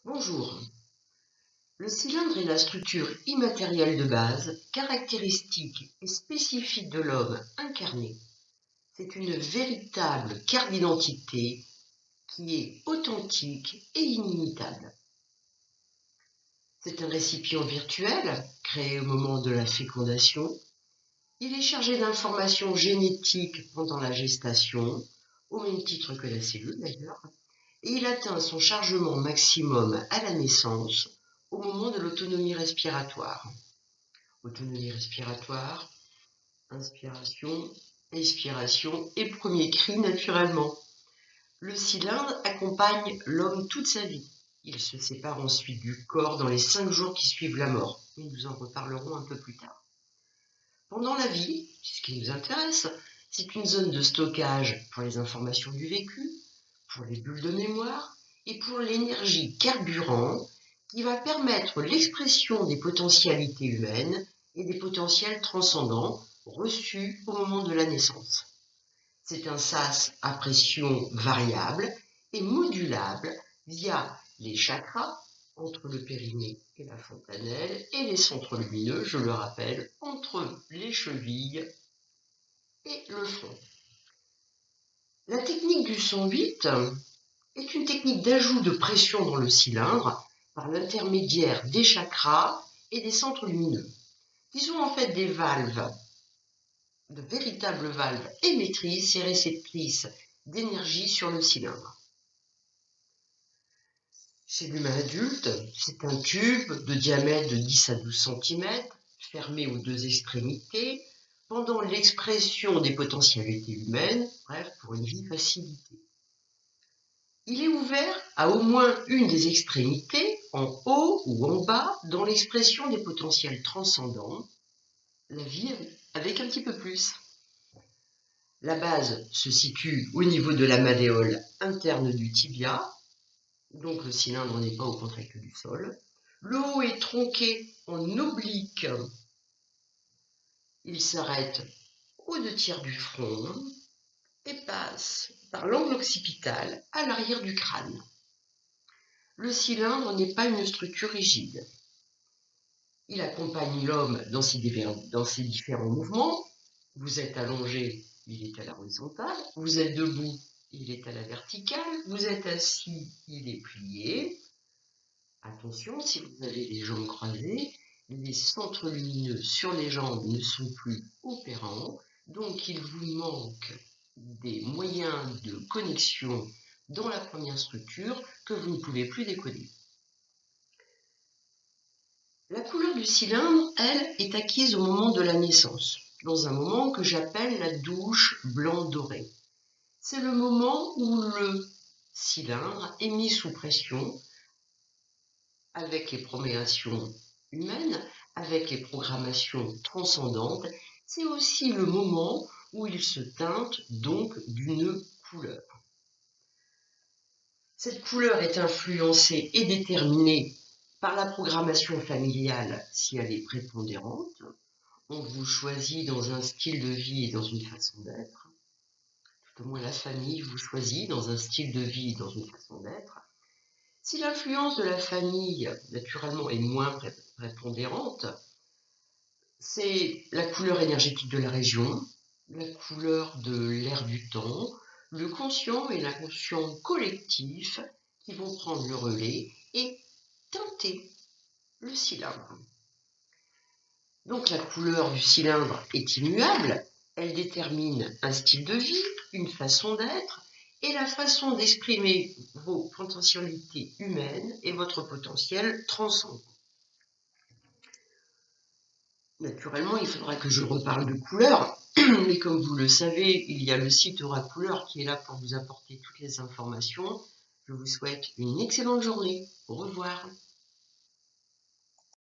Bonjour. Le cylindre est la structure immatérielle de base, caractéristique et spécifique de l'homme incarné. C'est une véritable carte d'identité qui est authentique et inimitable. C'est un récipient virtuel créé au moment de la fécondation. Il est chargé d'informations génétiques pendant la gestation, au même titre que la cellule d'ailleurs, et il atteint son chargement maximum à la naissance, au moment de l'autonomie respiratoire. Autonomie respiratoire, inspiration, expiration et premier cri naturellement. Le cylindre accompagne l'homme toute sa vie. Il se sépare ensuite du corps dans les 5 jours qui suivent la mort. Nous en reparlerons un peu plus tard. Pendant la vie, ce qui nous intéresse, c'est une zone de stockage pour les informations du vécu, pour les bulles de mémoire et pour l'énergie carburant qui va permettre l'expression des potentialités humaines et des potentiels transcendants reçus au moment de la naissance. C'est un sas à pression variable et modulable via les chakras entre le périnée et la fontanelle et les centres lumineux, je le rappelle, entre les chevilles et le front. La technique du son 8 est une technique d'ajout de pression dans le cylindre par l'intermédiaire des chakras et des centres lumineux, qui sont en fait des valves, de véritables valves émettrices et réceptrices d'énergie sur le cylindre. Chez l'humain adulte, c'est un tube de diamètre de 10 à 12 cm, fermé aux deux extrémités, pendant l'expression des potentialités humaines, bref, pour une vie facilitée. Il est ouvert à au moins une des extrémités, en haut ou en bas, dans l'expression des potentiels transcendants, la vie avec un petit peu plus. La base se situe au niveau de la malléole interne du tibia, donc le cylindre n'est pas au contact du sol. Le haut est tronqué en oblique. Il s'arrête aux 2/3 du front et passe par l'angle occipital à l'arrière du crâne. Le cylindre n'est pas une structure rigide. Il accompagne l'homme dans ses différents mouvements. Vous êtes allongé, il est à la horizontale. Vous êtes debout, il est à la verticale. Vous êtes assis, il est plié. Attention, si vous avez les jambes croisées, les centres lumineux sur les jambes ne sont plus opérants. Donc il vous manque des moyens de connexion dans la première structure que vous ne pouvez plus décoder. La couleur du cylindre, elle, est acquise au moment de la naissance, dans un moment que j'appelle la douche blanc-doré. C'est le moment où le cylindre est mis sous pression avec les programmations humaines, avec les programmations transcendantes. C'est aussi le moment où il se teinte donc d'une couleur. Cette couleur est influencée et déterminée par la programmation familiale si elle est prépondérante. On vous choisit dans un style de vie et dans une façon d'être. Tout au moins la famille vous choisit dans un style de vie et dans une façon d'être. Si l'influence de la famille, naturellement, est moins prépondérante, c'est la couleur énergétique de la région, la couleur de l'air du temps, le conscient et l'inconscient collectif qui vont prendre le relais et teinter le cylindre. Donc la couleur du cylindre est immuable, elle détermine un style de vie, une façon d'être et la façon d'exprimer vos potentialités humaines et votre potentiel transcendant. Naturellement, il faudra que je reparle de couleurs, mais comme vous le savez, il y a le site Aura Couleur qui est là pour vous apporter toutes les informations. Je vous souhaite une excellente journée. Au revoir.